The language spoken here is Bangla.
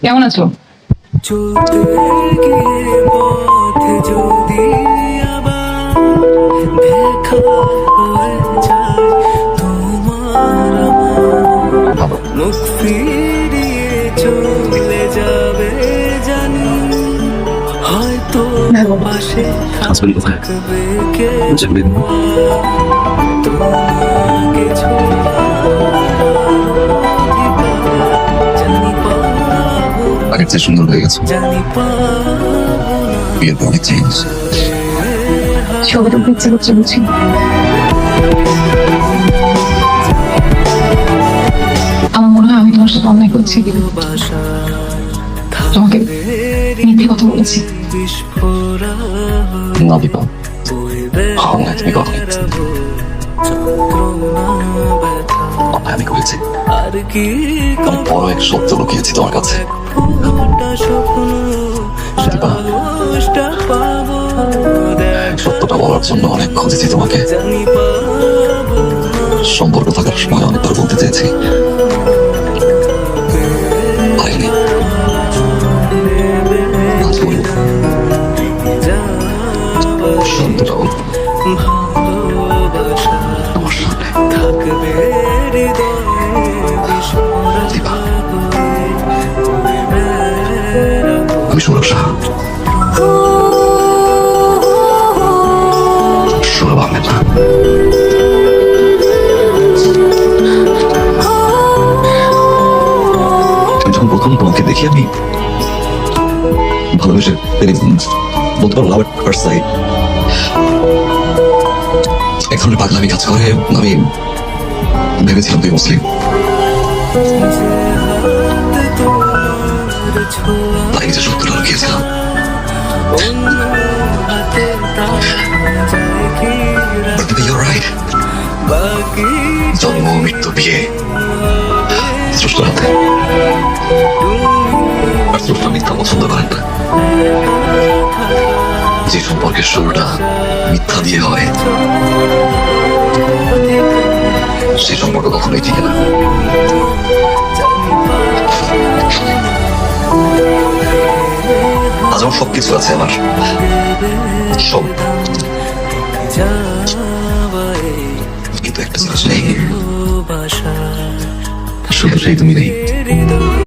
কেমন আছো? চলতে গিয়ে পথে যদি আবার দেখা হয়ে যায় তোমার আমার মুখ ফিরিয়ে চলে যাবে জানি হয়তো পাশে থাকবে কে তোমাকে আগের চেয়ে সুন্দর হয়ে গেছে। বিয়ের পর অনেক চেঞ্জ। ছবিটা ইচ্ছে করছে বুঝি। আমার মনে হয় আমি তোমার সাথে অন্যায় করছি, তোমাকে মিথ্যে কথা বলেছি। না দীপা, অন্যায় তুমি কখনই আমি করেছি। অনেক বড় এক সত্য লুকিয়েছি তোমার কাছে। দীপা, সত্যটা বলার জন্য অনেক খুঁজেছি তোমাকে। সম্পর্ক থাকার সময় অনেকবার বলতে চেয়েছি, পারিনি। আজ বলবো, সত্যটা বলবো তোমার সামনে। দীপা, আমি সুরক্ষা সৌরভ আহমেদ না। যখন প্রথম তোমাকে দেখি আমি ভালোবেসে বলতে পারবো লাভ এট ফার্স্ট সাইট। এক ধরনের পাগলামি কাজ করে। আমি ভেবেছিলাম তুই মুসলিম, তাই নিজের সত্যটা লুকিয়েছিলাম। You're right. জন্ম মৃত্যু বিয়ে স্রষ্টার হাতে। আর স্রষ্টা মিথ্যা পছন্দ করেন না। যে সম্পর্কের শুরুটা মিথ্যা দিয়ে হয় সে সম্পর্ক কখনোই টিকে না। আজ আমার সবকিছু আছে, আমার সব, কিন্তু একটা জিনিস নেই, শুধু সেই তুমি নেই।